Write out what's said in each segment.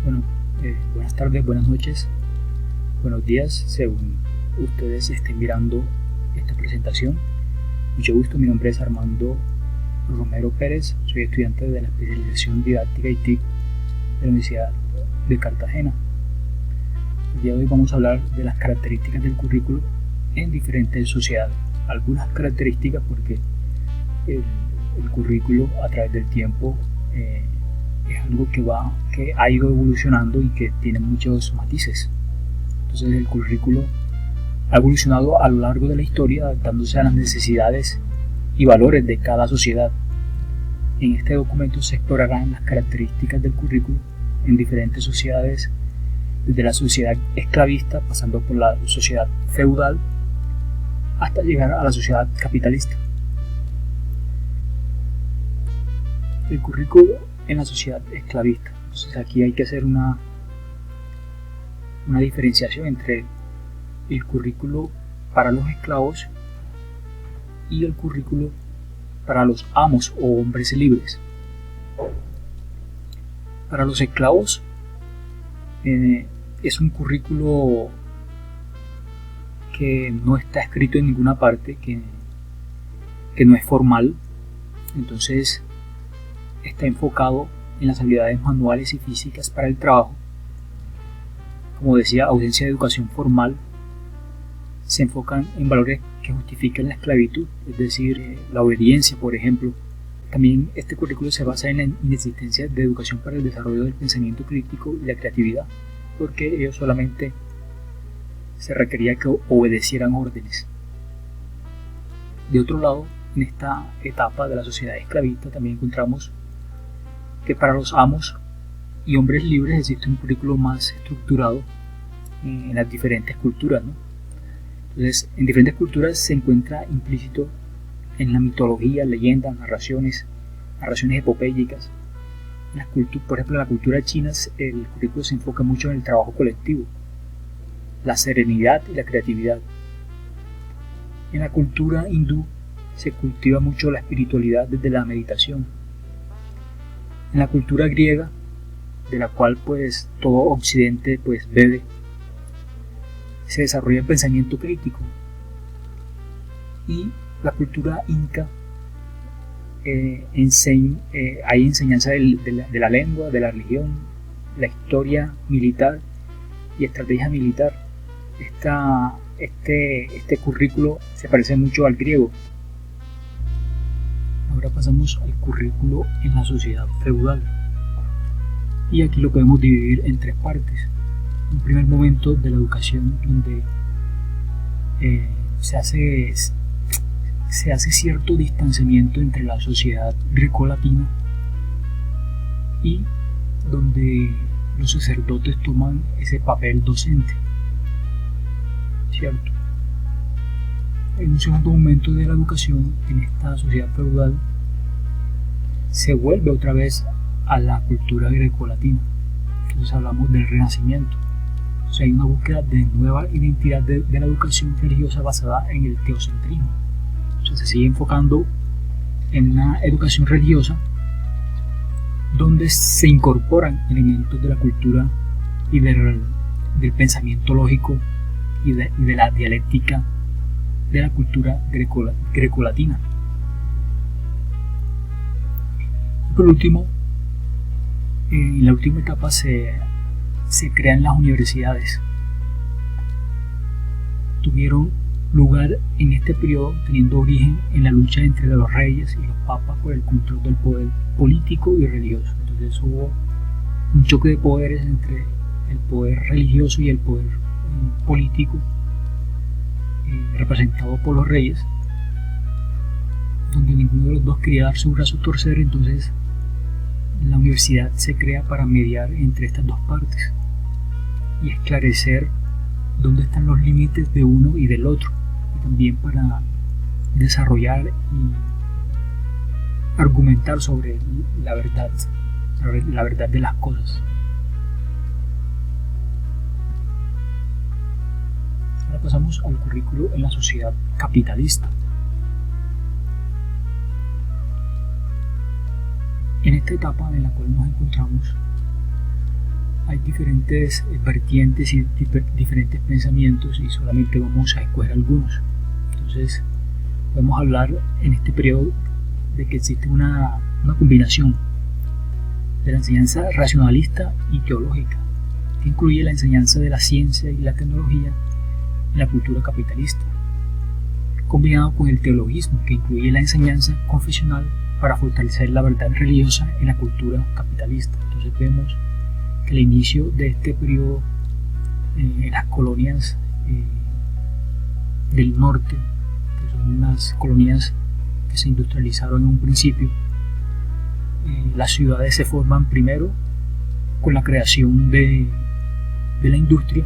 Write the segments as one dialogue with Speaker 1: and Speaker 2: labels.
Speaker 1: Bueno, buenas tardes, buenas noches, buenos días, según ustedes estén mirando esta presentación. Mucho gusto, mi nombre es Armando Romero Pérez, soy estudiante de la especialización didáctica y TIC de la Universidad de Cartagena. El día de hoy vamos a hablar de las características del currículo en diferentes sociedades. Algunas características porque el currículo a través del tiempo es algo que ha ido evolucionando y que tiene muchos matices. Entonces el currículo ha evolucionado a lo largo de la historia, adaptándose a las necesidades y valores de cada sociedad. En este documento se explorarán las características del currículo en diferentes sociedades, desde la sociedad esclavista, pasando por la sociedad feudal, hasta llegar a la sociedad capitalista. El currículo en la sociedad esclavista. Entonces aquí hay que hacer una diferenciación entre el currículo para los esclavos y el currículo para los amos o hombres libres. Para los esclavos es un currículo que no está escrito en ninguna parte, que no es formal. Entonces está enfocado en las habilidades manuales y físicas para el trabajo. Como decía, ausencia de educación formal. Se enfocan en valores que justifican la esclavitud, es decir, la obediencia, por ejemplo. También este currículo se basa en la inexistencia de educación para el desarrollo del pensamiento crítico y la creatividad, porque ellos solamente se requería que obedecieran órdenes. De otro lado, en esta etapa de la sociedad esclavista también encontramos que para los amos y hombres libres existe un currículo más estructurado en las diferentes culturas, ¿no? Entonces, en diferentes culturas se encuentra implícito en la mitología, leyendas, narraciones epopélicas. Por ejemplo, en la cultura china el currículo se enfoca mucho en el trabajo colectivo, la serenidad y la creatividad. En la cultura hindú se cultiva mucho la espiritualidad desde la meditación. En la cultura griega, de la cual pues todo occidente pues bebe, se desarrolla el pensamiento crítico. Y la cultura inca hay enseñanza de la lengua, de la religión, la historia militar y estrategia militar. Este currículo se parece mucho al griego. Ahora pasamos al currículo en la sociedad feudal. Y aquí lo podemos dividir en tres partes. Un primer momento de la educación donde se hace cierto distanciamiento entre la sociedad grecolatina y donde los sacerdotes toman ese papel docente, ¿cierto? En un segundo momento de la educación, en esta sociedad feudal, se vuelve otra vez a la cultura grecolatina. Entonces hablamos del Renacimiento. O sea, hay una búsqueda de nueva identidad de la educación religiosa basada en el teocentrismo. O sea, se sigue enfocando en una educación religiosa donde se incorporan elementos de la cultura y del pensamiento lógico y de la dialéctica de la cultura grecolatina. Y por último, en la última etapa se crean las universidades. Tuvieron lugar en este periodo teniendo origen en la lucha entre los reyes y los papas por el control del poder político y religioso. Entonces hubo un choque de poderes entre el poder religioso y el poder político, representado por los reyes, donde ninguno de los dos quería dar su brazo a torcer. Entonces la universidad se crea para mediar entre estas dos partes y esclarecer dónde están los límites de uno y del otro, y también para desarrollar y argumentar sobre la verdad de las cosas. Ahora pasamos al currículo en la sociedad capitalista. En esta etapa en la cual nos encontramos hay diferentes vertientes y diferentes pensamientos y solamente vamos a escoger algunos. Entonces podemos hablar en este periodo de que existe una combinación de la enseñanza racionalista y teológica, que incluye la enseñanza de la ciencia y la tecnología en la cultura capitalista, combinado con el teologismo, que incluye la enseñanza confesional para fortalecer la verdad religiosa en la cultura capitalista. Entonces vemos que el inicio de este periodo en las colonias del norte, que son unas colonias que se industrializaron en un principio, las ciudades se forman primero con la creación de la industria,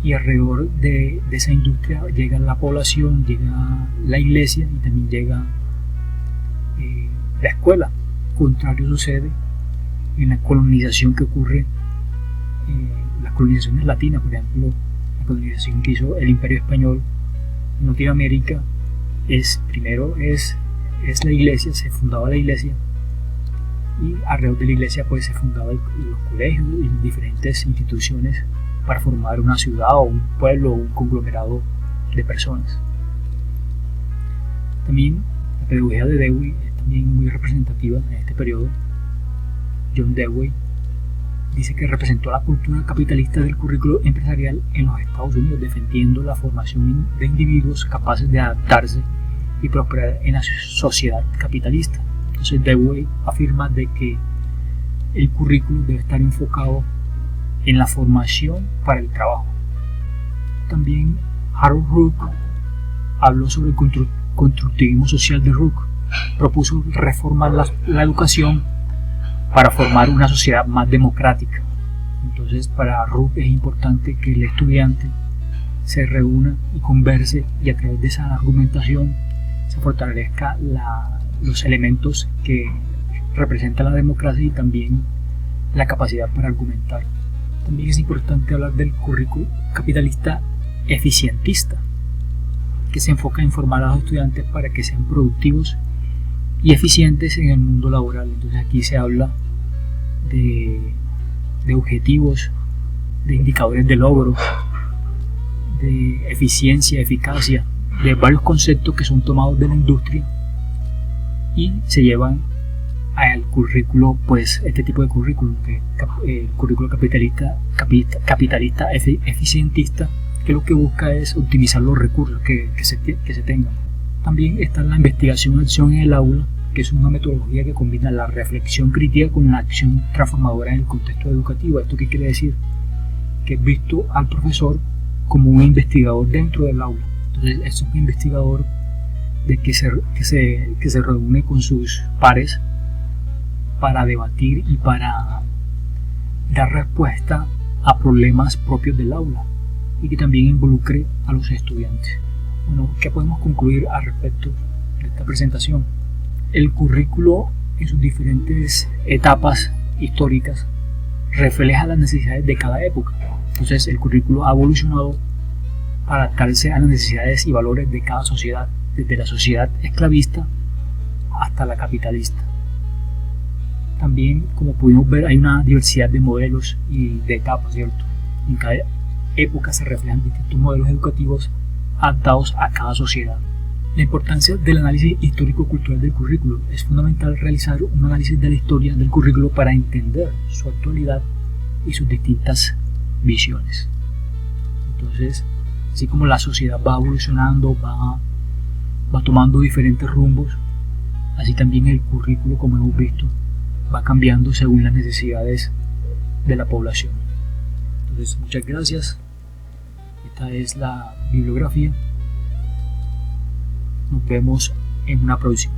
Speaker 1: y alrededor de esa industria llega la población, llega la iglesia y también llega la escuela. Contrario sucede en la colonización que ocurre, las colonizaciones latinas, por ejemplo, la colonización que hizo el Imperio Español en Latinoamérica, primero es la iglesia, se fundaba la iglesia, y alrededor de la iglesia pues se fundaban los colegios y diferentes instituciones para formar una ciudad o un pueblo o un conglomerado de personas. También la pedagogía de Dewey es también muy representativa en este periodo. John Dewey dice que representó la cultura capitalista del currículo empresarial en los Estados Unidos, defendiendo la formación de individuos capaces de adaptarse y prosperar en la sociedad capitalista. Entonces Dewey afirma de que el currículo debe estar enfocado en la formación para el trabajo. También Harold Rook habló sobre el constructivismo social de Rook. Propuso reformar la educación para formar una sociedad más democrática. Entonces para Rook es importante que el estudiante se reúna y converse, y a través de esa argumentación se fortalezca los elementos que representan la democracia y también la capacidad para argumentar. También es importante hablar del currículo capitalista eficientista, que se enfoca en formar a los estudiantes para que sean productivos y eficientes en el mundo laboral. Entonces aquí se habla de objetivos, de indicadores de logro, de eficiencia, eficacia, de varios conceptos que son tomados de la industria y se llevan al currículo, pues este tipo de currículo, que el currículo capitalista eficientista, que lo que busca es optimizar los recursos que se tengan. También está la investigación-acción en el aula, que es una metodología que combina la reflexión crítica con la acción transformadora en el contexto educativo. ¿Esto qué quiere decir? Que es visto al profesor como un investigador dentro del aula. Entonces es un investigador de que se reúne con sus pares para debatir y para dar respuesta a problemas propios del aula, y que también involucre a los estudiantes. Bueno, ¿qué podemos concluir al respecto de esta presentación? El currículo en sus diferentes etapas históricas refleja las necesidades de cada época. Entonces el currículo ha evolucionado para adaptarse a las necesidades y valores de cada sociedad, desde la sociedad esclavista hasta la capitalista. También, como pudimos ver, hay una diversidad de modelos y de etapas, ¿cierto? En cada época se reflejan distintos modelos educativos adaptados a cada sociedad. La importancia del análisis histórico-cultural del currículo: es fundamental realizar un análisis de la historia del currículo para entender su actualidad y sus distintas visiones. Entonces, así como la sociedad va evolucionando, va tomando diferentes rumbos, así también el currículo, como hemos visto, va cambiando según las necesidades de la población. Entonces, muchas gracias. Esta es la bibliografía. Nos vemos en una próxima.